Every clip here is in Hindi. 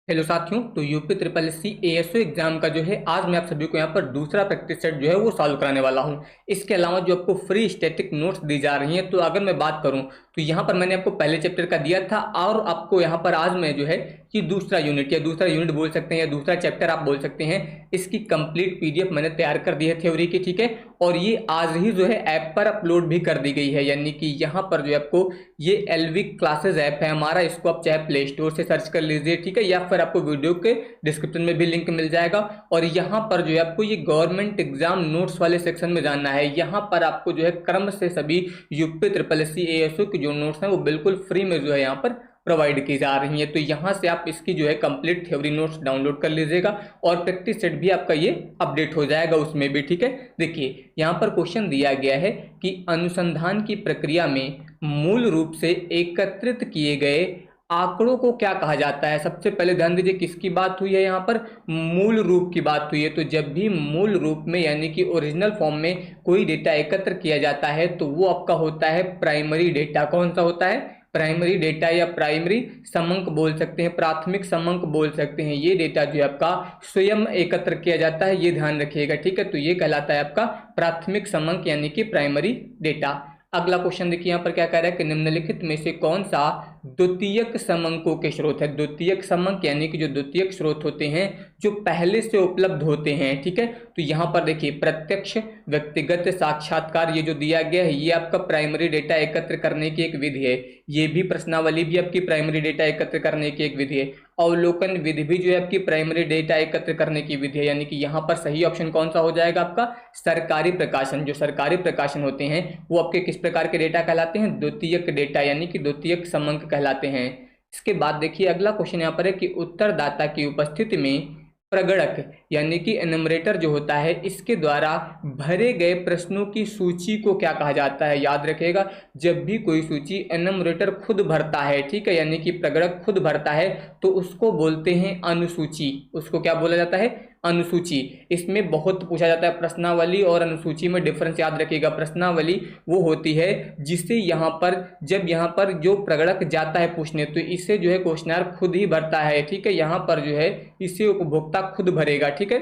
हेलो साथियों, तो UP triple S C ASO exam का जो है आज मैं आप सभी को यहाँ पर दूसरा प्रैक्टिस सेट जो है वो सॉल्व कराने वाला हूँ। इसके अलावा जो आपको फ्री स्टैटिक नोट्स दी जा रही हैं, तो अगर मैं बात करूँ तो यहाँ पर मैंने आपको पहले चैप्टर का दिया था और आपको यहाँ पर आज मैं जो है कि दूसरा यूनिट या दूसरा यूनिट बोल सकते हैं या दूसरा चैप्टर आप बोल सकते हैं, इसकी कंप्लीट पीडीएफ मैंने तैयार कर दी है थ्योरी की। ठीक है, और ये आज ही जो है ऐप पर अपलोड भी कर दी गई है, यानी कि यहाँ पर जो है आपको ये एलवी क्लासेस ऐप है हमारा, इसको आप चाहे प्ले स्टोर से सर्च कर लीजिए। ठीक है, या फिर आपको वीडियो के डिस्क्रिप्शन में भी लिंक मिल जाएगा। और यहाँ पर जो है आपको ये गवर्नमेंट एग्जाम नोट्स वाले सेक्शन में जाना है। यहाँ पर आपको जो है क्रम से सभी UP triple S C ASO की जो नोट्स हैं वो बिल्कुल फ्री में जो है यहाँ पर प्रोवाइड की जा रही है। तो यहाँ से आप इसकी जो है कंप्लीट थ्योरी नोट्स डाउनलोड कर लीजिएगा और प्रैक्टिस सेट भी आपका ये अपडेट हो जाएगा उसमें भी। ठीक है, देखिए यहाँ पर क्वेश्चन दिया गया है कि अनुसंधान की प्रक्रिया में मूल रूप से एकत्रित किए गए आंकड़ों को क्या कहा जाता है। सबसे पहले ध्यान दीजिए किसकी बात हुई है, यहाँ पर मूल रूप की बात हुई है। तो जब भी मूल रूप में यानी कि ओरिजिनल फॉर्म में कोई डेटा एकत्र किया जाता है तो वो आपका होता है प्राइमरी डेटा। कौन सा होता है? प्राइमरी डेटा या प्राइमरी समंक बोल सकते हैं, प्राथमिक समंक बोल सकते हैं। ये डेटा जो है आपका स्वयं एकत्र किया जाता है, ये ध्यान रखिएगा। ठीक है, तो ये कहलाता है आपका प्राथमिक समंक यानी कि प्राइमरी डेटा। अगला क्वेश्चन देखिए यहाँ पर क्या कह रहा है कि निम्नलिखित में से कौन सा द्वितीयक समंकों के स्रोत है। द्वितीयक समंक यानी कि जो द्वितीयक स्रोत होते हैं जो पहले से उपलब्ध होते हैं। ठीक है, तो यहाँ पर देखिए प्रत्यक्ष, व्यक्तिगत, साक्षात्कार, ये जो दिया गया है ये आपका प्राइमरी डेटा एकत्र करने की एक विधि है। ये भी प्रश्नावली भी आपकी प्राइमरी डेटा एकत्र करने की एक विधि है। अवलोकन विधि भी जो है आपकी प्राइमरी डेटा एकत्र करने की विधि है, यानी कि यहाँ पर सही ऑप्शन कौन सा हो जाएगा आपका? सरकारी प्रकाशन। जो सरकारी प्रकाशन होते हैं वो आपके किस प्रकार के डेटा कहलाते हैं? द्वितीयक डेटा यानी कि द्वितीयक समंक कहलाते हैं। इसके बाद देखिए अगला क्वेश्चन यहाँ पर है कि उत्तरदाता की उपस्थिति में प्रगणक यानी कि एनुमरेटर जो होता है इसके द्वारा भरे गए प्रश्नों की सूची को क्या कहा जाता है। याद रखिएगा, जब भी कोई सूची एनुमरेटर खुद भरता है, ठीक है, यानी कि प्रगणक खुद भरता है, तो उसको बोलते हैं अनुसूची। उसको क्या बोला जाता है? अनुसूची। इसमें बहुत पूछा जाता है, प्रश्नावली और अनुसूची में डिफरेंस याद रखिएगा। प्रश्नावली वो होती है जिसे यहाँ पर जब यहाँ पर जो प्रगणक जाता है पूछने तो इसे जो है क्वेश्चनर खुद ही भरता है। ठीक है, यहाँ पर जो है इसे उपभोक्ता खुद भरेगा। ठीक है,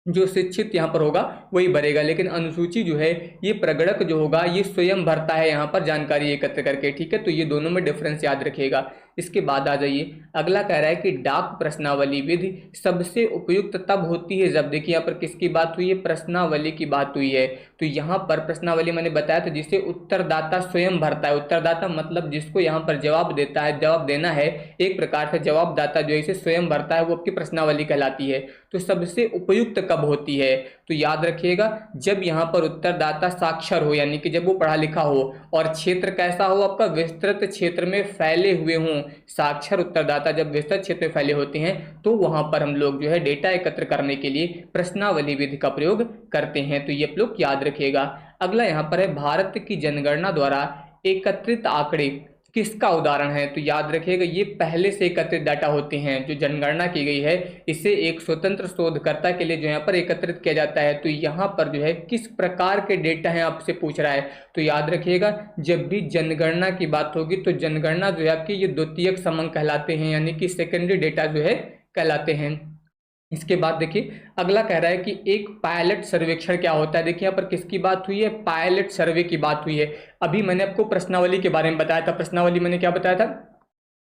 जो शिक्षित यहाँ पर होगा वही भरेगा, लेकिन अनुसूची जो है ये प्रगणक जो होगा ये स्वयं भरता है यहाँ पर जानकारी एकत्र करके। ठीक है, तो ये दोनों में डिफरेंस याद रखिएगा। इसके बाद आ जाइए अगला कह रहा है कि डाक प्रश्नावली विधि सबसे उपयुक्त तब होती है जब, देखिए यहाँ पर किसकी बात हुई है? प्रश्नावली की बात हुई है। तो यहाँ पर प्रश्नावली मैंने बताया था जिसे उत्तरदाता स्वयं भरता है। उत्तरदाता मतलब जिसको यहाँ पर जवाब देता है, जवाब देना है, एक प्रकार से जवाबदाता जो इसे स्वयं भरता है वो आपकी प्रश्नावली कहलाती है। तो सबसे उपयुक्त कब होती है? तो याद रखिएगा जब यहाँ पर उत्तरदाता साक्षर हो यानी कि जब वो पढ़ा लिखा हो और क्षेत्र कैसा हो आपका? विस्तृत क्षेत्र में फैले हुए हों। साक्षर उत्तरदाता जब विस्तृत क्षेत्र में फैले होते हैं तो वहां पर हम लोग जो है डेटा एकत्र करने के लिए प्रश्नावली विधि का प्रयोग करते हैं। तो ये आप लोग याद रखिएगा। अगला यहाँ पर है भारत की जनगणना द्वारा एकत्रित आंकड़े किसका उदाहरण है। तो याद रखिएगा ये पहले से एकत्रित डाटा होते हैं। जो जनगणना की गई है इसे एक स्वतंत्र शोधकर्ता के लिए जो यहाँ पर एकत्रित किया जाता है। तो यहाँ पर जो है किस प्रकार के डेटा है आपसे पूछ रहा है। तो याद रखिएगा जब भी जनगणना की बात होगी तो जनगणना जो है आपकी ये द्वितीयक समंक कहलाते हैं, यानी कि सेकेंडरी डेटा जो है कहलाते हैं। इसके बाद देखिए अगला कह रहा है कि एक पायलट सर्वेक्षण क्या होता है। देखिए यहाँ पर किसकी बात हुई है? पायलट सर्वे की बात हुई है। अभी मैंने आपको प्रश्नावली के बारे में बताया था। प्रश्नावली मैंने क्या बताया था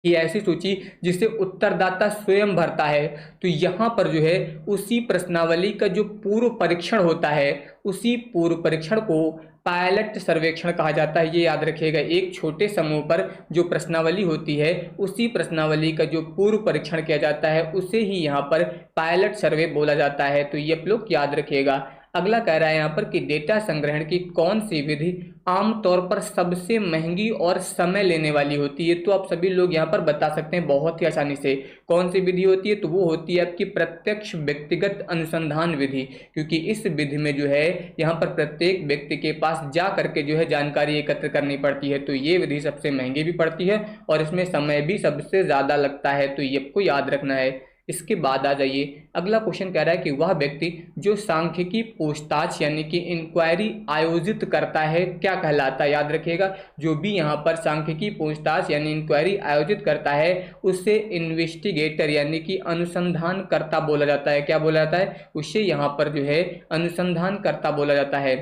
कि ऐसी सूची जिसे उत्तरदाता स्वयं भरता है। तो यहाँ पर जो है उसी प्रश्नावली का जो पूर्व परीक्षण होता है उसी पूर्व परीक्षण को पायलट सर्वेक्षण कहा जाता है। ये याद रखिएगा, एक छोटे समूह पर जो प्रश्नावली होती है उसी प्रश्नावली का जो पूर्व परीक्षण किया जाता है उसे ही यहाँ पर पायलट सर्वे बोला जाता है। तो ये आप लोग याद रखिएगा। अगला कह रहा है यहाँ पर कि डेटा संग्रहण की कौन सी विधि आमतौर पर सबसे महंगी और समय लेने वाली होती है। तो आप सभी लोग यहाँ पर बता सकते हैं बहुत ही आसानी से कौन सी विधि होती है। तो वो होती है आपकी प्रत्यक्ष व्यक्तिगत अनुसंधान विधि, क्योंकि इस विधि में जो है यहाँ पर प्रत्येक व्यक्ति के पास जा करके जो है जानकारी एकत्र करनी पड़ती है। तो ये विधि सबसे महंगी भी पड़ती है और इसमें समय भी सबसे ज़्यादा लगता है। तो ये आपको याद रखना है। इसके बाद आ जाइए, अगला क्वेश्चन कह रहा है कि वह व्यक्ति जो सांख्यिकी पूछताछ यानी कि इंक्वायरी आयोजित करता है क्या कहलाता है। याद रखिएगा, जो भी यहाँ पर सांख्यिकी पूछताछ यानी इंक्वायरी आयोजित करता है उसे इन्वेस्टिगेटर यानी कि अनुसंधानकर्ता बोला जाता है। क्या बोला जाता है? उसे यहाँ पर जो है अनुसंधानकर्ता बोला जाता है।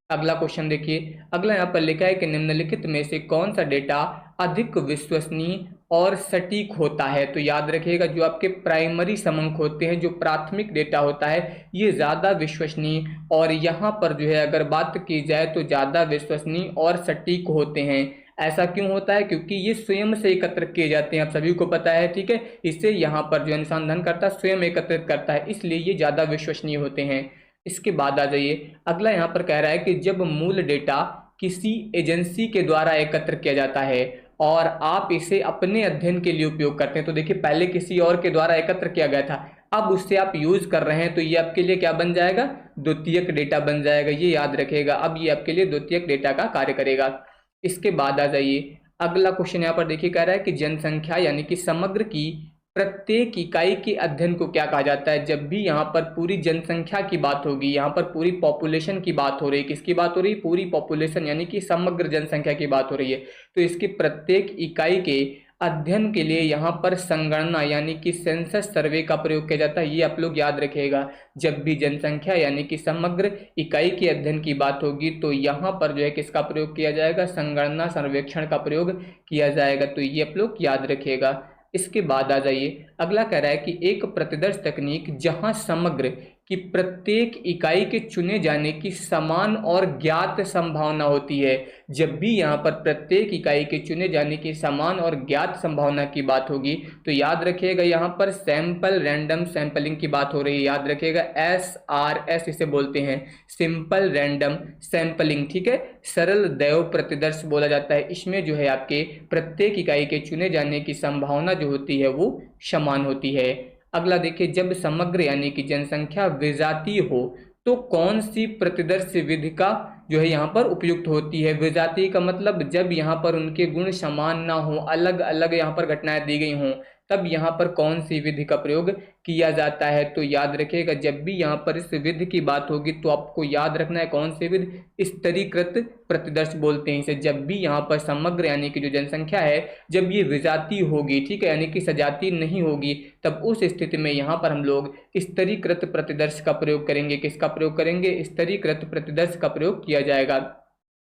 अगला क्वेश्चन देखिए, अगला यहाँ पर लिखा है कि निम्नलिखित में से कौन सा डेटा अधिक विश्वसनीय और सटीक होता है। तो याद रखिएगा, जो आपके प्राइमरी समंक होते हैं, जो प्राथमिक डेटा होता है, ये ज़्यादा विश्वसनीय और यहाँ पर जो है अगर बात की जाए तो ज़्यादा विश्वसनीय और सटीक होते हैं। ऐसा क्यों होता है? क्योंकि ये स्वयं से एकत्र किए जाते हैं, आप सभी को पता है, ठीक है। इससे यहाँ पर जो अनुसंधानकर्ता स्वयं एकत्रित करता है, इसलिए ये ज़्यादा विश्वसनीय होते हैं। इसके बाद आ जाइए, अगला यहाँ पर कह रहा है कि जब मूल डेटा किसी एजेंसी के द्वारा एकत्र किया जाता है और आप इसे अपने अध्ययन के लिए उपयोग करते हैं, तो देखिए पहले किसी और के द्वारा एकत्र किया गया था, अब उससे आप यूज कर रहे हैं, तो ये आपके लिए क्या बन जाएगा? द्वितीयक डेटा बन जाएगा। ये याद रखिएगा, अब ये आपके लिए द्वितीयक डेटा का कार्य करेगा। इसके बाद आ जाइए, अगला क्वेश्चन यहाँ पर देखिए कह रहा है कि जनसंख्या यानी कि समग्र की प्रत्येक इकाई के अध्ययन को क्या कहा जाता है। जब भी यहाँ पर पूरी जनसंख्या की बात होगी, यहाँ पर पूरी पॉपुलेशन की बात हो रही है, किसकी बात हो रही है? पूरी पॉपुलेशन यानी कि समग्र जनसंख्या की बात हो रही है, तो इसकी प्रत्येक इकाई के अध्ययन के लिए यहाँ पर संगणना यानी कि सेंसस सर्वे का प्रयोग किया जाता है। ये आप लोग याद रखिएगा, जब भी जनसंख्या यानी कि समग्र इकाई के अध्ययन की बात होगी तो यहाँ पर जो है किसका प्रयोग किया जाएगा? संगणना सर्वेक्षण का प्रयोग किया जाएगा। तो ये आप लोग याद रखिएगा। इसके बाद आ जाइए, अगला कह रहा है कि एक प्रतिदर्श तकनीक जहां समग्र की प्रत्येक इकाई के चुने जाने की समान और ज्ञात संभावना होती है। जब भी यहाँ पर प्रत्येक इकाई के चुने जाने की समान और ज्ञात संभावना की बात होगी तो याद रखिएगा यहाँ पर सैंपल रैंडम सैंपलिंग की बात हो रही है। याद रखिएगा, SRS इसे बोलते हैं, सिंपल रैंडम सैंपलिंग, ठीक है। सरल दैव प्रतिदर्श बोला जाता है। इसमें जो है आपके प्रत्येक इकाई के चुने जाने की संभावना जो होती है वो समान होती है। अगला देखिए, जब समग्र यानी कि जनसंख्या विजातीय हो तो कौन सी प्रतिदर्श विधि का जो है यहाँ पर उपयुक्त होती है। विजातीय का मतलब जब यहाँ पर उनके गुण समान ना हो, अलग अलग यहाँ पर घटनाएं दी गई हों, तब यहाँ पर कौन सी विधि का प्रयोग किया जाता है। तो याद रखिएगा, जब भी यहाँ पर इस विधि की बात होगी तो आपको याद रखना है कौन सी विधि? स्तरीकृत प्रतिदर्श बोलते हैं इसे। जब भी यहाँ पर समग्र यानी कि जो जनसंख्या है जब ये विजातीय होगी, ठीक है, यानी कि सजातीय नहीं होगी, तब उस स्थिति में यहाँ पर हम लोग स्तरीकृत प्रतिदर्श का प्रयोग करेंगे। किसका प्रयोग करेंगे? स्तरीकृत प्रतिदर्श का प्रयोग किया जाएगा।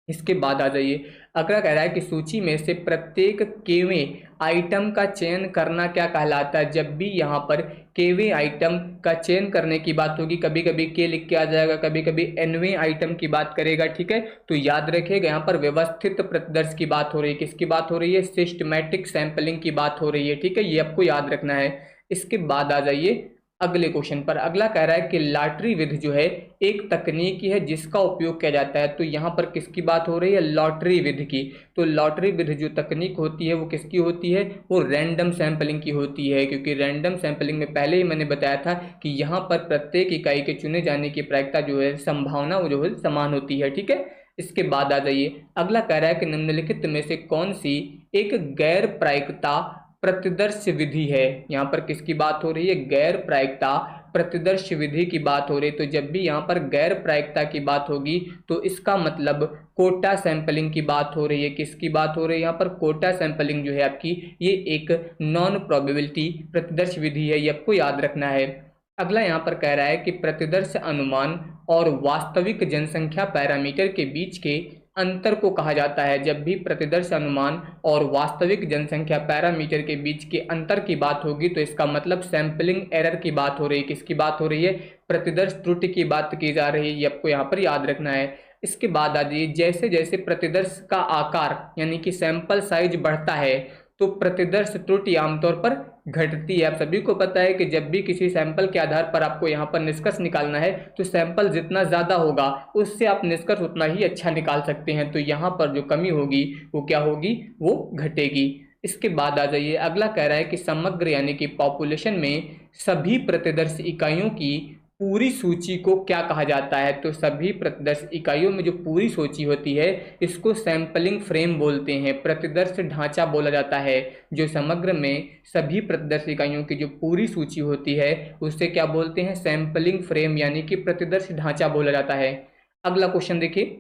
इसके बाद आ जाइए, अगला कह रहा है कि सूची में से प्रत्येक केवें आइटम का चयन करना क्या कहलाता है। जब भी यहाँ पर केवें आइटम का चयन करने की बात होगी, कभी कभी के लिख के आ जाएगा, कभी कभी एनवें आइटम की बात करेगा, ठीक है। तो याद रखिएगा, यहाँ पर व्यवस्थित प्रतिदर्श की बात हो रही है। किसकी बात हो रही है? सिस्टमैटिक सैंपलिंग की बात हो रही है, ठीक है, ये आपको याद रखना है। इसके बाद आ जाइए अगले क्वेश्चन पर। अगला कह रहा है कि लॉटरी विधि जो है एक तकनीकी है जिसका उपयोग किया जाता है। तो यहाँ पर किसकी बात हो रही है? लॉटरी विधि की। तो लॉटरी विधि जो तकनीक होती है वो किसकी होती है? वो रैंडम सैंपलिंग की होती है, क्योंकि रैंडम सैंपलिंग में पहले ही मैंने बताया था कि यहाँ पर प्रत्येक इकाई के चुने जाने की प्रायिकता जो है, संभावना वो जो है समान होती है, ठीक है। इसके बाद आ जाइए, अगला कह रहा है कि निम्नलिखित में से कौन सी एक गैर प्रायिकता प्रतिदर्श विधि है। यहाँ पर किसकी बात हो रही है? गैर प्रायिकता प्रतिदर्श विधि की बात हो रही है। तो जब भी यहाँ पर गैर प्रायिकता की बात होगी तो इसका मतलब कोटा सैंपलिंग की बात हो रही है। किसकी बात हो रही है? यहाँ पर कोटा सैंपलिंग जो है आपकी, ये एक नॉन प्रोबेबिलिटी प्रतिदर्श विधि है, ये आपको याद रखना है। अगला यहाँ पर कह रहा है कि प्रतिदर्श अनुमान और वास्तविक जनसंख्या पैरामीटर के बीच के अंतर को कहा जाता है। जब भी प्रतिदर्श अनुमान और वास्तविक जनसंख्या पैरामीटर के बीच के अंतर की बात होगी तो इसका मतलब सैंपलिंग एरर की बात हो रही है। किसकी बात हो रही है? प्रतिदर्श त्रुटि की बात की जा रही है, ये आपको यहाँ पर याद रखना है। इसके बाद आ जाइए, जैसे जैसे प्रतिदर्श का आकार यानी कि सैंपल साइज बढ़ता है तो प्रतिदर्श त्रुटि आमतौर पर घटती है। आप सभी को पता है कि जब भी किसी सैंपल के आधार पर आपको यहाँ पर निष्कर्ष निकालना है तो सैंपल जितना ज़्यादा होगा उससे आप निष्कर्ष उतना ही अच्छा निकाल सकते हैं। तो यहाँ पर जो कमी होगी वो क्या होगी? वो घटेगी। इसके बाद आ जाइए, अगला कह रहा है कि समग्र यानी कि पॉपुलेशन में सभी प्रतिदर्श इकाइयों की पूरी सूची को क्या कहा जाता है? तो सभी प्रतिदर्श इकाइयों में जो पूरी सूची होती है इसको सैंपलिंग फ्रेम बोलते हैं, प्रतिदर्श ढांचा बोला जाता है। जो समग्र में सभी प्रतिदर्श इकाइयों की जो पूरी सूची होती है उससे क्या बोलते हैं? सैंपलिंग फ्रेम यानी कि प्रतिदर्श ढांचा बोला जाता है। अगला क्वेश्चन देखिए,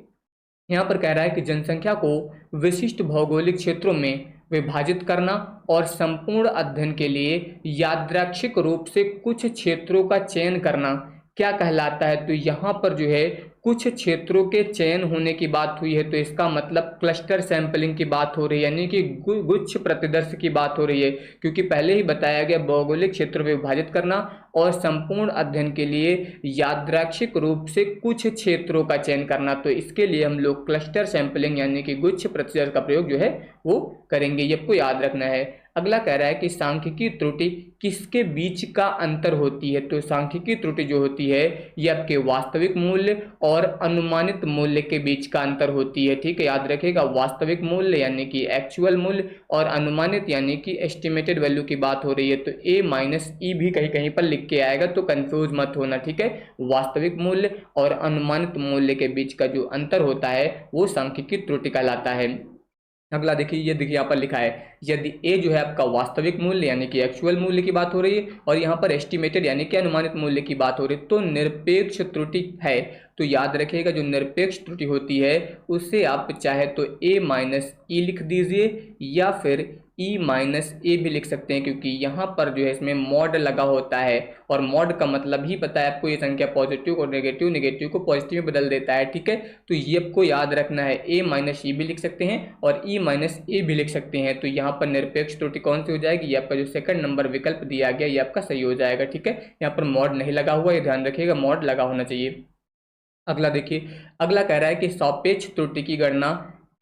यहाँ पर कह रहा है कि जनसंख्या को विशिष्ट भौगोलिक क्षेत्रों में विभाजित करना और संपूर्ण अध्ययन के लिए यादृच्छिक रूप से कुछ क्षेत्रों का चयन करना क्या कहलाता है? तो यहाँ पर जो है कुछ क्षेत्रों के चयन होने की बात हुई है, तो इसका मतलब क्लस्टर सैंपलिंग की बात हो रही है, यानी कि गुच्छ प्रतिदर्श की बात हो रही है, क्योंकि पहले ही बताया गया भौगोलिक क्षेत्र में विभाजित करना और संपूर्ण अध्ययन के लिए यादृच्छिक रूप से कुछ क्षेत्रों का चयन करना। तो इसके लिए हम लोग क्लस्टर सैंपलिंग यानी कि गुच्छ प्रतिदर्श का प्रयोग जो है वो करेंगे, ये आपको याद रखना है। अगला कह रहा है कि सांख्यिकी त्रुटि किसके बीच का अंतर होती है? तो सांख्यिकी त्रुटि जो होती है ये आपके वास्तविक मूल्य और अनुमानित मूल्य के बीच का अंतर होती है। ठीक है, याद रखिएगा, वास्तविक मूल्य यानी कि एक्चुअल मूल्य और अनुमानित यानी कि एस्टिमेटेड वैल्यू की बात हो रही है। तो ए माइनस ई भी कहीं कहीं पर लिख के आएगा, तो कंफ्यूज मत होना। ठीक है, वास्तविक मूल्य और अनुमानित मूल्य के बीच का जो अंतर होता है वो सांख्यिकी त्रुटि कहलाता है। अगला देखिए, ये देखिए यहाँ पर लिखा है, यदि ए जो है आपका वास्तविक मूल्य यानी कि एक्चुअल मूल्य की बात हो रही है और यहाँ पर एस्टिमेटेड यानी कि अनुमानित मूल्य की बात हो रही है, तो निरपेक्ष त्रुटि है। तो याद रखिएगा, जो निरपेक्ष त्रुटि होती है उससे आप चाहे तो ए माइनस ई लिख दीजिए या फिर ई माइनस ए भी लिख सकते हैं, क्योंकि यहाँ पर जो है इसमें मॉड लगा होता है और मॉड का मतलब ही पता है आपको, ये संख्या पॉजिटिव और नेगेटिव, नेगेटिव को पॉजिटिव में बदल देता है। ठीक है, तो ये आपको याद रखना है, ए माइनस ई भी लिख सकते हैं और ई माइनस ए भी लिख सकते हैं। तो यहाँ पर निरपेक्ष त्रुटि कौन सी हो जाएगी? ये आपका जो सेकंड नंबर विकल्प दिया गया ये आपका सही हो जाएगा। ठीक है, यहाँ पर मॉड नहीं लगा हुआ, ये ध्यान रखिएगा, मॉड लगा होना चाहिए। अगला देखिए, अगला कह रहा है कि सापेक्ष त्रुटि की गणना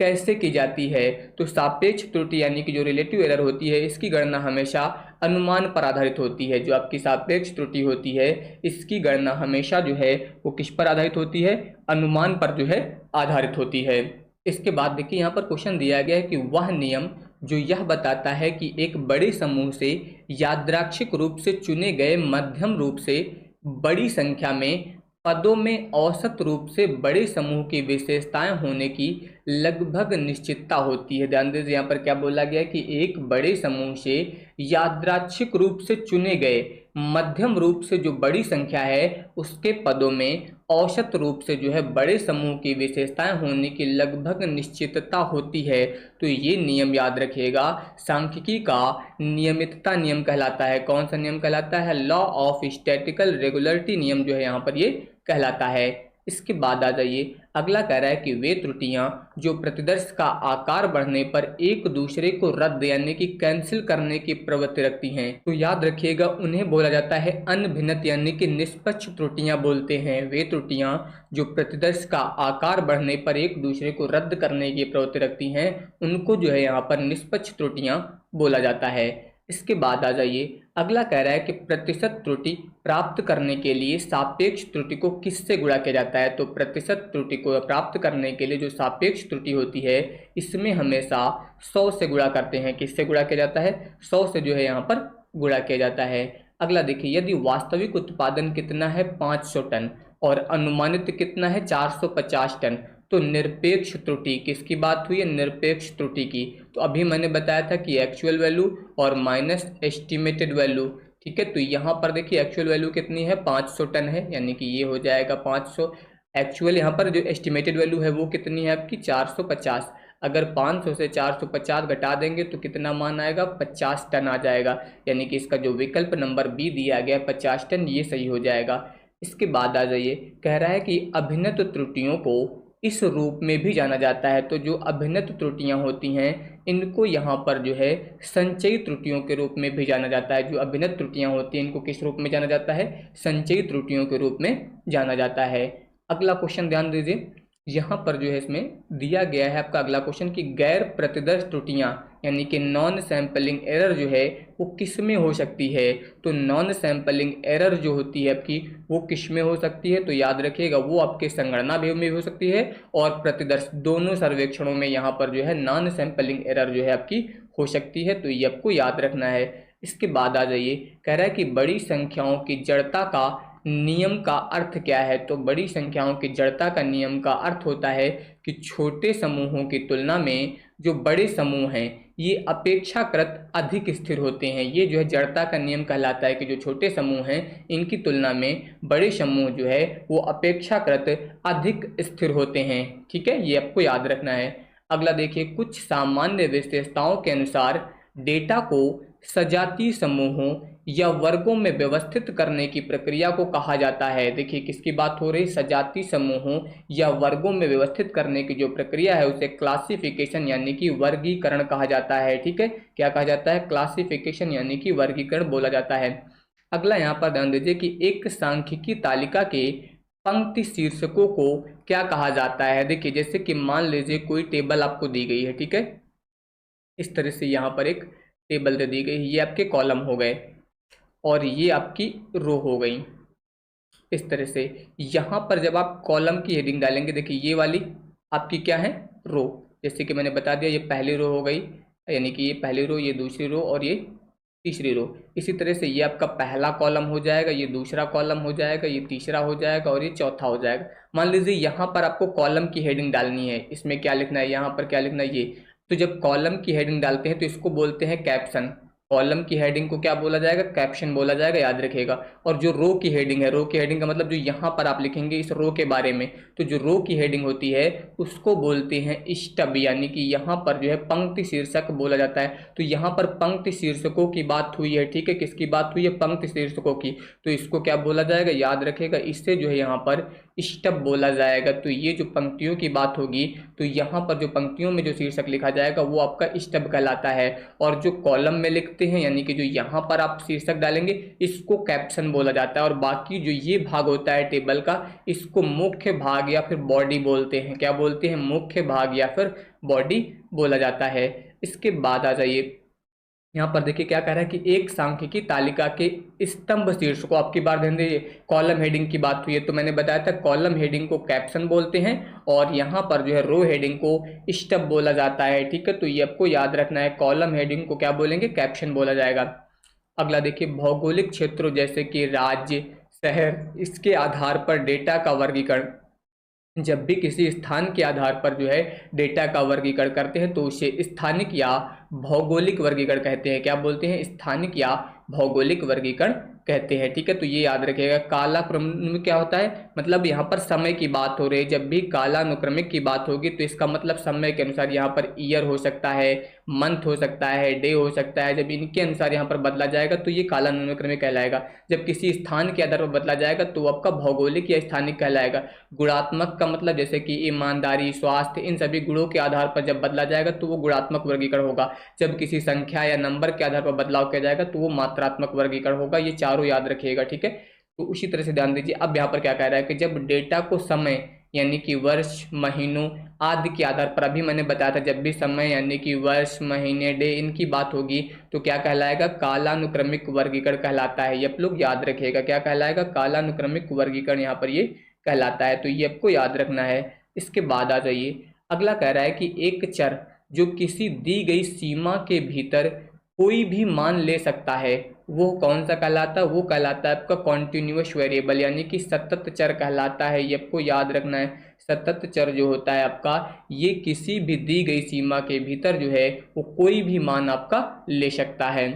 कैसे की जाती है? तो सापेक्ष त्रुटि यानी कि जो रिलेटिव एरर होती है इसकी गणना हमेशा अनुमान पर आधारित होती है। जो आपकी सापेक्ष त्रुटि होती है इसकी गणना हमेशा जो है वो किस पर आधारित होती है? अनुमान पर जो है आधारित होती है। इसके बाद देखिए, यहाँ पर क्वेश्चन दिया गया है कि वह नियम जो यह बताता है कि एक बड़े समूह से यादृच्छिक रूप से चुने गए मध्यम रूप से बड़ी संख्या में पदों में औसत रूप से बड़े समूह की विशेषताएं होने की लगभग निश्चितता होती है। ध्यान दीजिए, यहाँ पर क्या बोला गया कि एक बड़े समूह से यादृच्छिक रूप से चुने गए मध्यम रूप से जो बड़ी संख्या है उसके पदों में औसत रूप से जो है बड़े समूह की विशेषताएं होने की लगभग निश्चितता होती है। तो ये नियम याद रखिएगा, सांख्यिकी का नियमितता नियम कहलाता है। कौन सा नियम कहलाता है? लॉ ऑफ स्टैटिकल रेगुलरिटी नियम जो है यहाँ पर ये कहलाता है। इसके बाद आ जाइए, अगला कह रहा है कि वे त्रुटियां जो प्रतिदर्श का आकार बढ़ने पर एक दूसरे को रद्द यानी कि कैंसिल करने की प्रवृत्ति रखती हैं, तो याद रखिएगा उन्हें बोला जाता है अनभिन्नत यानी कि निष्पक्ष त्रुटियां बोलते हैं। वे त्रुटियां जो प्रतिदर्श का आकार बढ़ने पर एक दूसरे को रद्द करने की प्रवृत्ति रखती हैं उनको जो है यहाँ पर निष्पक्ष त्रुटियां बोला जाता है। इसके बाद आ जाइए, अगला कह रहा है कि प्रतिशत त्रुटि प्राप्त करने के लिए सापेक्ष त्रुटि को किससे गुणा किया जाता है? तो प्रतिशत त्रुटि को प्राप्त करने के लिए जो सापेक्ष त्रुटि होती है इसमें हमेशा 100 से गुणा करते हैं। किससे गुणा किया जाता है? 100 से जो है यहाँ पर गुणा किया जाता है। अगला देखिए, यदि वास्तविक उत्पादन कितना है? 500 टन और अनुमानित कितना है? 450 टन, तो निरपेक्ष त्रुटि किसकी बात हुई है? निरपेक्ष त्रुटि की। तो अभी मैंने बताया था कि एक्चुअल वैल्यू और माइनस एस्टिमेटेड वैल्यू। ठीक है, तो यहाँ पर देखिए एक्चुअल वैल्यू कितनी है? 500 टन है, यानी कि ये हो जाएगा 500। एक्चुअल यहाँ पर जो एस्टिमेटेड वैल्यू है वो कितनी है आपकी? 450। अगर 500 से 450 घटा देंगे तो कितना मान आएगा? 50 टन आ जाएगा, यानी कि इसका जो विकल्प नंबर बी दिया गया 50 टन ये सही हो जाएगा। इसके बाद आ जाइए, कह रहा है कि अभिन्नत त्रुटियों को इस रूप में भी जाना जाता है। तो जो अभिन्नत त्रुटियां होती हैं इनको यहाँ पर जो है संचयी त्रुटियों के रूप में भी जाना जाता है। जो अभिन्नत त्रुटियां होती हैं इनको किस रूप में जाना जाता है? संचयी त्रुटियों के रूप में जाना जाता है। अगला क्वेश्चन ध्यान दीजिए, यहाँ पर जो है इसमें दिया गया है आपका अगला क्वेश्चन कि गैर प्रतिदर्श त्रुटियां यानी कि नॉन सैंपलिंग एरर जो है वो किस में हो सकती है? तो नॉन सैंपलिंग एरर जो होती है आपकी वो किस में हो सकती है? तो याद रखिएगा वो आपके संगणना भी में हो सकती है और प्रतिदर्श, दोनों सर्वेक्षणों में यहाँ पर जो है नॉन सैंपलिंग एरर जो है आपकी हो सकती है। तो ये आपको याद रखना है। इसके बाद आ जाइए, कह रहा है कि बड़ी संख्याओं की जड़ता का नियम का अर्थ क्या है? तो बड़ी संख्याओं की जड़ता का नियम का अर्थ होता है कि छोटे समूहों की तुलना में जो बड़े समूह हैं ये अपेक्षाकृत अधिक स्थिर होते हैं। ये जो है जड़ता का नियम कहलाता है कि जो छोटे समूह हैं इनकी तुलना में बड़े समूह जो है वो अपेक्षाकृत अधिक स्थिर होते हैं। ठीक है, ये आपको याद रखना है। अगला देखिए, कुछ सामान्य विशेषताओं के अनुसार डेटा को सजातीय समूहों या वर्गों में व्यवस्थित करने की प्रक्रिया को कहा जाता है। देखिए किसकी बात हो रही? सजातीय समूहों या वर्गों में व्यवस्थित करने की जो प्रक्रिया है उसे क्लासिफिकेशन यानी कि वर्गीकरण कहा जाता है। ठीक है, क्या कहा जाता है? क्लासिफिकेशन यानी कि वर्गीकरण बोला जाता है। अगला यहाँ पर ध्यान दीजिए कि एक सांख्यिकी तालिका के पंक्ति शीर्षकों को क्या कहा जाता है। देखिए जैसे कि मान लीजिए कोई टेबल आपको दी गई है, ठीक है, इस तरह से यहाँ पर एक टेबल दे दी गई, ये आपके कॉलम हो गए और ये आपकी रो हो गई। इस तरह से यहाँ पर जब आप कॉलम की हेडिंग डालेंगे, देखिए ये वाली आपकी क्या है? रो। जैसे कि मैंने बता दिया ये पहली रो हो गई, यानी कि ये पहली रो, ये दूसरी रो और ये तीसरी रो। इसी तरह से ये आपका पहला कॉलम हो जाएगा, ये दूसरा कॉलम हो जाएगा, ये तीसरा हो जाएगा और ये चौथा हो जाएगा। मान लीजिए यहाँ पर आपको कॉलम की हेडिंग डालनी है, इसमें क्या लिखना है, यहाँ पर क्या लिखना है, ये। तो जब कॉलम की हेडिंग डालते हैं तो इसको बोलते हैं कैप्शन। कॉलम की हेडिंग को क्या बोला जाएगा? कैप्शन बोला जाएगा, याद रखिएगा। और जो रो की हेडिंग है, रो की हेडिंग का मतलब जो यहाँ पर आप लिखेंगे इस रो के बारे में, तो जो रो की हेडिंग होती है उसको बोलते हैं स्टब, यानी कि यहाँ पर जो है पंक्ति शीर्षक बोला जाता है। तो यहाँ पर पंक्ति शीर्षकों की बात हुई है, ठीक है, किसकी बात हुई है? पंक्ति शीर्षकों की। तो इसको क्या बोला जाएगा? याद रखिएगा, इससे जो है यहाँ पर स्टब बोला जाएगा। तो ये जो पंक्तियों की बात होगी तो यहाँ पर जो पंक्तियों में जो शीर्षक लिखा जाएगा वो आपका स्टब कहलाता है। और जो कॉलम में लिखते हैं यानी कि जो यहाँ पर आप शीर्षक डालेंगे इसको कैप्शन बोला जाता है। और बाकी जो ये भाग होता है टेबल का, इसको मुख्य भाग या फिर बॉडी बोलते हैं। क्या बोलते हैं? मुख्य भाग या फिर बॉडी बोला जाता है। इसके बाद आ जाइए, यहाँ पर देखिए क्या कह रहा है कि एक सांख्यिकी तालिका के स्तंभ शीर्ष को, आपकी बार ध्यान दीजिए, कॉलम हेडिंग की बात हुई है तो मैंने बताया था कॉलम हेडिंग को कैप्शन बोलते हैं और यहाँ पर जो है रो हेडिंग को स्टब बोला जाता है। ठीक है, तो ये आपको याद रखना है, कॉलम हेडिंग को क्या बोलेंगे? कैप्शन बोला जाएगा। अगला देखिए, भौगोलिक क्षेत्रों जैसे कि राज्य, शहर, इसके आधार पर डेटा का वर्गीकरण। जब भी किसी स्थान के आधार पर जो है डेटा का वर्गीकरण करते हैं तो उसे स्थानिक या भौगोलिक वर्गीकरण कहते हैं। क्या बोलते हैं? स्थानिक या भौगोलिक वर्गीकरण कहते हैं। ठीक है, तो ये याद रखिएगा। कालानुक्रमिक क्या होता है? मतलब यहाँ पर समय की बात हो रही है। जब भी कालानुक्रमिक की बात होगी तो इसका मतलब समय के अनुसार यहाँ पर ईयर हो सकता है, मंथ हो सकता है, डे हो सकता है। जब इनके अनुसार यहाँ पर बदला जाएगा तो ये कालानुक्रमिक कहलाएगा। जब किसी स्थान के आधार पर बदला जाएगा तो आपका भौगोलिक या स्थानिक कहलाएगा। गुणात्मक का मतलब जैसे कि ईमानदारी, स्वास्थ्य, इन सभी गुणों के आधार पर जब बदला जाएगा तो वो गुणात्मक वर्गीकरण होगा। जब किसी संख्या या नंबर के आधार पर बदलाव किया जाएगा तो वो मात्रात्मक वर्गीकरण होगा। ये चारों याद रखिएगा, ठीक है। तो उसी तरह से ध्यान दीजिए। अब यहाँ पर क्या कह रहा है कि जब डेटा को समय यानी कि वर्ष, महीनों आदि के आधार पर, अभी मैंने बताया था जब भी समय यानी कि वर्ष, महीने, डे इनकी बात होगी तो क्या कहलाएगा? कालानुक्रमिक वर्गीकरण कहलाता है। ये आप लोग याद रखिएगा, क्या कहलाएगा? कालानुक्रमिक वर्गीकरण यहाँ पर ये कहलाता है। तो ये आपको याद रखना है। इसके बाद आ जाइए, अगला कह रहा है कि एक चर जो किसी दी गई सीमा के भीतर कोई भी मान ले सकता है वो कौन सा कहलाता है? वो कहलाता है आपका कॉन्टिन्यूअस वेरिएबल, यानी कि सतत चर कहलाता है। ये आपको याद रखना है। सतत चर जो होता है आपका, ये किसी भी दी गई सीमा के भीतर जो है वो कोई भी मान आपका ले सकता है।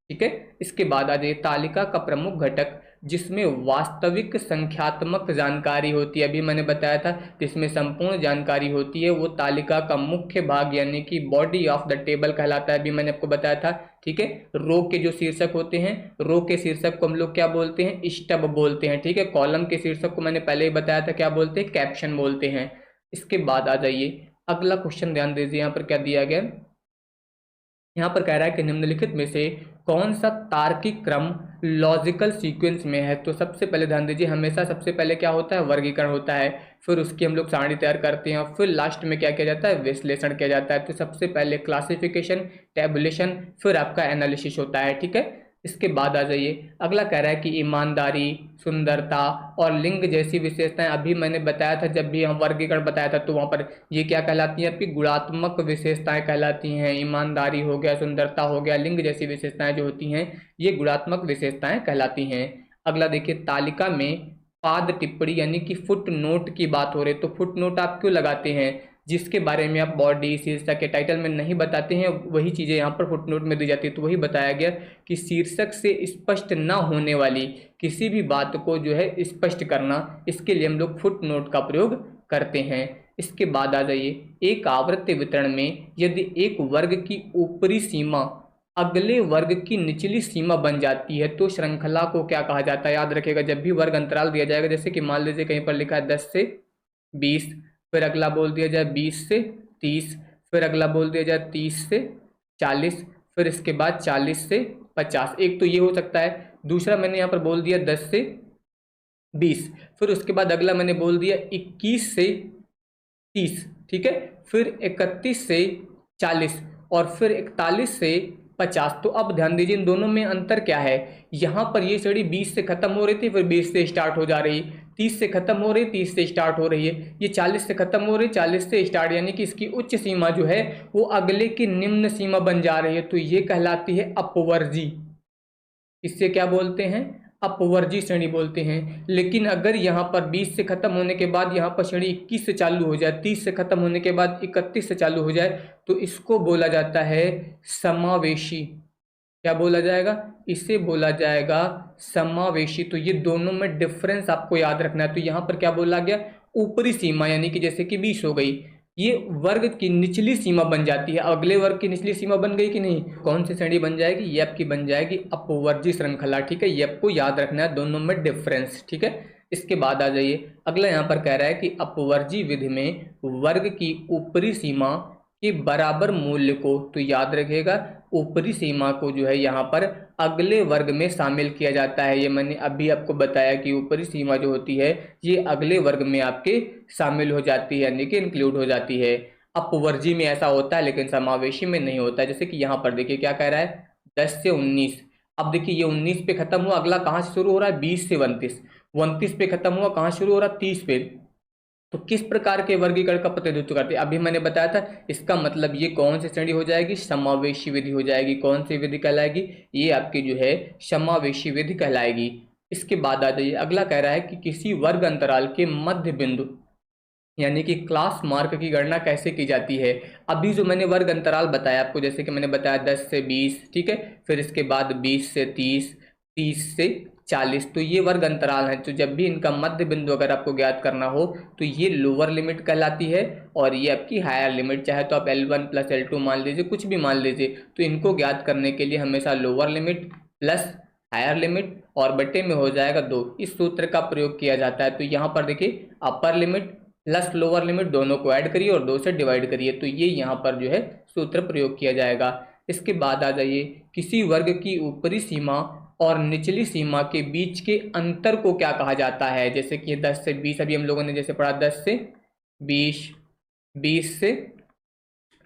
ठीक है, इसके बाद आ जाइए, तालिका का प्रमुख घटक जिसमें वास्तविक संख्यात्मक जानकारी होती है, अभी मैंने बताया था जिसमें संपूर्ण जानकारी होती है वो तालिका का मुख्य भाग यानी कि बॉडी ऑफ द टेबल कहलाता है। अभी मैंने आपको बताया था, ठीक है। रो के जो शीर्षक होते हैं, रो के शीर्षक को हम लोग क्या बोलते हैं? स्टब बोलते हैं, ठीक है। कॉलम के शीर्षक को मैंने पहले ही बताया था, क्या बोलते हैं? कैप्शन बोलते हैं। इसके बाद आ जाइए, अगला क्वेश्चन ध्यान दीजिए, यहाँ पर क्या दिया गया, यहाँ पर कह रहा है कि निम्नलिखित में से कौन सा तार्किक क्रम लॉजिकल सीक्वेंस में है। तो सबसे पहले ध्यान दीजिए, हमेशा सबसे पहले क्या होता है? वर्गीकरण होता है, फिर उसकी हम लोग सारणी तैयार करते हैं, फिर लास्ट में क्या किया जाता है? विश्लेषण किया जाता है। तो सबसे पहले क्लासिफिकेशन, टैबुलेशन, फिर आपका एनालिसिस होता है, ठीक है। इसके बाद आ जाइए, अगला कह रहा है कि ईमानदारी, सुंदरता और लिंग जैसी विशेषताएं, अभी मैंने बताया था जब भी हम वर्गीकरण बताया था तो वहाँ पर ये क्या कहलाती हैं? आपकी गुणात्मक विशेषताएं कहलाती हैं। ईमानदारी हो गया, सुंदरता हो गया, लिंग जैसी विशेषताएं जो होती हैं ये गुणात्मक विशेषताएं कहलाती हैं। अगला देखिए, तालिका में पाद टिप्पणी यानी कि फुट नोट की बात हो रही है, तो फुट नोट आप क्यों लगाते हैं? जिसके बारे में आप बॉडी शीर्षक के टाइटल में नहीं बताते हैं, वही चीज़ें यहाँ पर फुट नोट में दी जाती है। तो वही बताया गया कि शीर्षक से स्पष्ट न होने वाली किसी भी बात को जो है स्पष्ट करना, इसके लिए हम लोग फुट नोट का प्रयोग करते हैं। इसके बाद आ जाइए, एक आवर्त वितरण में यदि एक वर्ग की ऊपरी सीमा अगले वर्ग की निचली सीमा बन जाती है तो श्रृंखला को क्या कहा जाता है? याद रखिएगा, जब भी वर्ग अंतराल दिया जाएगा, जैसे कि मान लीजिए कहीं पर लिखा है 10 से 20, फिर अगला बोल दिया जाए 20 से 30, फिर अगला बोल दिया जाए 30 से 40, फिर इसके बाद 40 से 50। एक तो ये हो सकता है। दूसरा मैंने यहाँ पर बोल दिया 10 से 20, फिर उसके बाद अगला मैंने बोल दिया 21 से 30, ठीक है, फिर 31 से 40 और फिर 41 से 50। तो अब ध्यान दीजिए, इन दोनों में अंतर क्या है? यहाँ पर ये श्रेणी 20 से खत्म हो रही थी, फिर 20 से स्टार्ट हो जा रही, 30 से खत्म हो रही, 30 से स्टार्ट हो रही है। ये 40 से खत्म हो रही, 40 से स्टार्ट, यानी कि इसकी उच्च सीमा जो है वो अगले की निम्न सीमा बन जा रही है। तो ये कहलाती है अपवर्जी। इससे क्या बोलते हैं? अपवर्जी श्रेणी बोलते हैं। लेकिन अगर यहाँ पर 20 से खत्म होने के बाद यहाँ पर श्रेणी 21 से चालू हो जाए, 30 से खत्म होने के बाद 31 से चालू हो जाए, तो इसको बोला जाता है समावेशी। क्या बोला जाएगा? इसे बोला जाएगा समावेशी। तो ये दोनों में डिफरेंस आपको याद रखना है। तो यहाँ पर क्या बोला गया? ऊपरी सीमा यानी कि जैसे कि 20 हो गई, ये वर्ग की निचली सीमा बन जाती है। अगले वर्ग की निचली सीमा बन गई कि नहीं? कौन सी श्रेणी बन जाएगी? ये आपकी बन जाएगी अपवर्जी श्रृंखला, ठीक है। ये आपको याद रखना है, दोनों में डिफरेंस, ठीक है। इसके बाद आ जाइए, अगला यहाँ पर कह रहा है कि अपवर्जी विधि में वर्ग की ऊपरी सीमा के बराबर मूल्य को, तो याद रखिएगा ऊपरी सीमा को जो है यहाँ पर अगले वर्ग में शामिल किया जाता है। ये मैंने अभी आपको बताया कि ऊपरी सीमा जो होती है ये अगले वर्ग में आपके शामिल हो जाती है, यानी कि इंक्लूड हो जाती है। अपवर्जी में ऐसा होता है लेकिन समावेशी में नहीं होता है। जैसे कि यहाँ पर देखिए क्या कह रहा है, 10 से 19। अब देखिए ये 19 पे खत्म हुआ, अगला कहाँ से शुरू हो रहा है? 20 से 29। 29 पे खत्म हुआ, कहाँ शुरू हो रहा है? 30 पे। तो किस प्रकार के वर्गीकरण का प्रतिनिधित्व करते हैं? अभी मैंने बताया था। इसका मतलब ये कौन सी श्रेणी हो जाएगी? समावेशी विधि हो जाएगी। कौन सी विधि कहलाएगी? ये आपकी जो है समावेशी विधि कहलाएगी। इसके बाद आ जाइए, अगला कह रहा है कि किसी वर्ग अंतराल के मध्य बिंदु यानी कि क्लास मार्क की गणना कैसे की जाती है? अभी जो मैंने वर्ग अंतराल बताया आपको, जैसे कि मैंने बताया 10 से 20, ठीक है, फिर इसके बाद 20 से 30, 30 से 40, तो ये वर्ग अंतराल हैं। तो जब भी इनका मध्य बिंदु अगर आपको ज्ञात करना हो तो ये लोअर लिमिट कहलाती है और ये आपकी हायर लिमिट, चाहे तो आप L1 प्लस L2 मान लीजिए, कुछ भी मान लीजिए। तो इनको ज्ञात करने के लिए हमेशा lower limit plus higher limit और बटे में हो जाएगा 2, इस सूत्र का प्रयोग किया जाता है। तो यहाँ पर देखिए upper limit plus lower limit दोनों को ऐड करिए और 2 से डिवाइड करिए, तो ये यहाँ पर जो है सूत्र प्रयोग किया जाएगा। इसके बाद आ जाइए, किसी वर्ग की ऊपरी सीमा और निचली सीमा के बीच के अंतर को क्या कहा जाता है? जैसे कि 10 से 20 अभी हम लोगों ने जैसे पढ़ा, 10 से 20, 20 से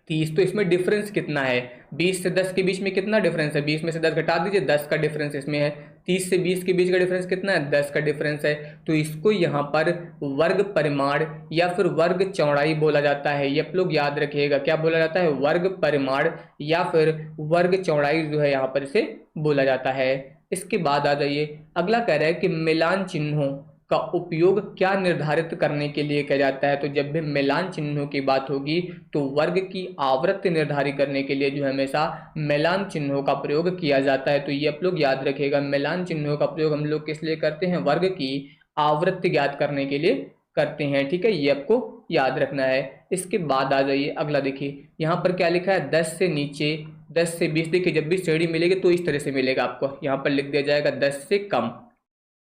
30, तो इसमें डिफरेंस कितना है? 20 से 10 के बीच में कितना डिफरेंस है? 20 में से 10 घटा दीजिए, 10 का डिफरेंस इसमें है। 30 से 20 के बीच का डिफरेंस कितना है? 10 का डिफरेंस है। तो इसको यहाँ पर वर्ग परिमाण या फिर वर्ग चौड़ाई बोला जाता है। ये आप लोग याद रखिएगा, क्या बोला जाता है? वर्ग परिमाण या फिर वर्ग चौड़ाई जो है यहाँ पर इसे बोला जाता है। इसके बाद आ जाइए, अगला कह रहा है कि मिलान चिन्हों का उपयोग क्या निर्धारित करने के लिए किया जाता है? तो जब भी मिलान चिन्हों की बात होगी तो वर्ग की आवृत्ति निर्धारित करने के लिए जो हमेशा मिलान चिन्हों का प्रयोग किया जाता है। तो ये आप लोग याद रखिएगा, मिलान चिन्हों का प्रयोग हम लोग किस लिए करते हैं? वर्ग की आवृत्ति ज्ञात करने के लिए करते हैं, ठीक है, ये आपको याद रखना है। इसके बाद आ जाइए, अगला देखिए यहाँ पर क्या लिखा है, 10 से नीचे 10 से 20। देखिए जब भी श्रेणी मिलेगी तो इस तरह से मिलेगा आपको, यहाँ पर लिख दिया जाएगा 10 से कम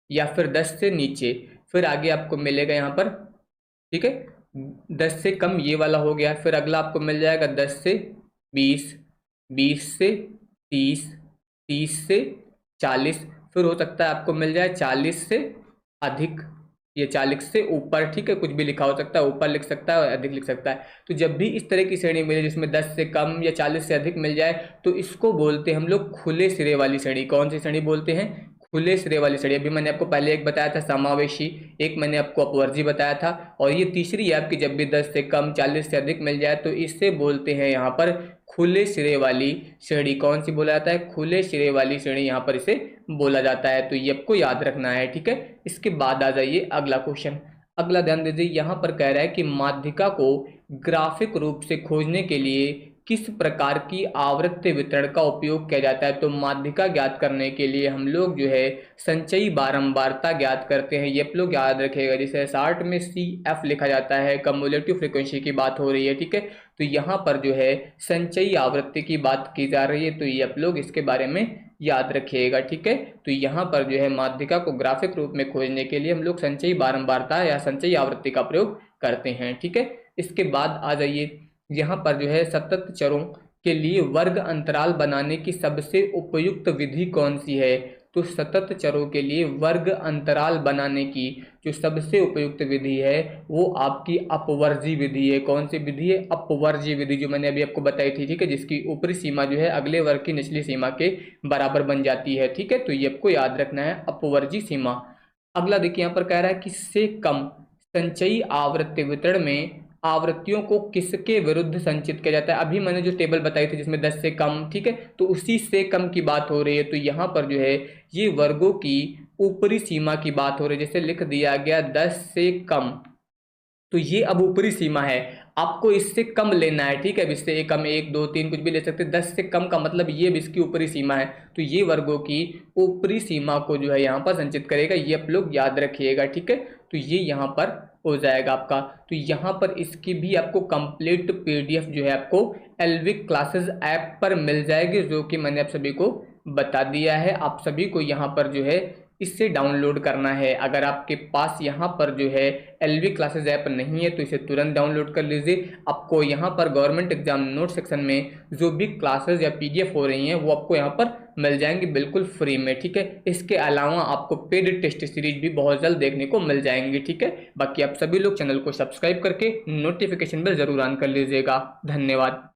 या फिर 10 से नीचे, फिर आगे आपको मिलेगा यहाँ पर, ठीक है, 10 से कम ये वाला हो गया। फिर अगला आपको मिल जाएगा 10 से 20, 20 से 30, 30 से 40, फिर हो सकता है आपको मिल जाए 40 से अधिक, ये 40 से ऊपर, ठीक है, कुछ भी लिखा हो सकता है, ऊपर लिख सकता है, अधिक लिख सकता है। तो जब भी इस तरह की श्रेणी मिले जिसमें 10 से कम या 40 से अधिक मिल जाए तो इसको बोलते हैं हम लोग खुले सिरे वाली श्रेणी। कौन सी श्रेणी बोलते हैं? खुले सिरे वाली श्रेणी, अभी मैंने आपको पहले एक बताया था समावेशी, एक मैंने आपको अपवर्जी बताया था, और ये तीसरी है आपकी जब भी 10 से कम 40 से अधिक मिल जाए तो इससे बोलते हैं यहाँ पर खुले सिरे वाली श्रेणी। कौन सी बोला जाता है? खुले सिरे वाली श्रेणी यहाँ पर इसे बोला जाता है। तो ये आपको याद रखना है, ठीक है। इसके बाद आ जाइए अगला क्वेश्चन। अगला ध्यान दीजिए, यहाँ पर कह रहा है कि माध्यिका को ग्राफिक रूप से खोजने के लिए किस प्रकार की आवर्त वितरण का उपयोग किया जाता है? तो माध्यिका ज्ञात करने के लिए हम लोग जो है संचयी बारंबारता ज्ञात करते हैं। ये आप लोग याद रखिएगा, जैसे शार्ट में CF लिखा जाता है, कम्युलेटिव फ्रीक्वेंसी की बात हो रही है, ठीक है। तो यहाँ पर जो है संचयी आवृत्ति की बात की जा रही है, तो ये आप लोग इसके बारे में याद रखिएगा, ठीक है। तो यहाँ पर जो है माध्यिका को ग्राफिक रूप में खोजने के लिए हम लोग संचयी बारंबारता या संचयी आवृत्ति का प्रयोग करते हैं, ठीक है। इसके बाद आ जाइए, यहाँ पर जो है सतत चरों के लिए वर्ग अंतराल बनाने की सबसे उपयुक्त विधि कौन सी है? तो सतत चरों के लिए वर्ग अंतराल बनाने की जो सबसे उपयुक्त विधि है वो आपकी अपवर्जी विधि है। कौन सी विधि है? अपवर्जी विधि, जो मैंने अभी आपको बताई थी, ठीक है, जिसकी ऊपरी सीमा जो है अगले वर्ग की निचली सीमा के बराबर बन जाती है, ठीक है। तो ये आपको याद रखना है, अपवर्जी सीमा। अगला देखिए, यहाँ पर कह रहा है कि से कम संचयी आवृत्ति वितरण में आवृत्तियों को किसके विरुद्ध संचित किया जाता है? अभी मैंने जो टेबल बताई थी जिसमें 10 से कम, ठीक है, तो उसी से कम की बात हो रही है। तो यहाँ पर जो है ये वर्गों की ऊपरी सीमा की बात हो रही है, जैसे लिख दिया गया 10 से कम, तो ये अब ऊपरी सीमा है, आपको इससे कम लेना है, ठीक है। अब इससे कम 1 2 3 कुछ भी ले सकते हैं, 10 से कम का मतलब ये अब इसकी ऊपरी सीमा है, तो ये वर्गों की ऊपरी सीमा को जो है यहाँ पर संचित करेगा, ये आप लोग याद रखिएगा, ठीक है। तो ये यहाँ पर हो जाएगा आपका। तो यहाँ पर इसकी भी आपको कंप्लीट PDF जो है आपको एलविक क्लासेस ऐप पर मिल जाएगी, जो कि मैंने आप सभी को बता दिया है। आप सभी को यहाँ पर जो है इससे डाउनलोड करना है। अगर आपके पास यहाँ पर जो है एलवी क्लासेस ऐप नहीं है तो इसे तुरंत डाउनलोड कर लीजिए। आपको यहाँ पर गवर्नमेंट एग्जाम नोट सेक्शन में जो भी क्लासेस या PDF हो रही हैं वो आपको यहाँ पर मिल जाएंगी बिल्कुल फ्री में, ठीक है। इसके अलावा आपको पेड टेस्ट सीरीज भी बहुत जल्द देखने को मिल जाएंगी, ठीक है। बाकी आप सभी लोग चैनल को सब्सक्राइब करके नोटिफिकेशन बेल जरूर ऑन कर लीजिएगा। धन्यवाद।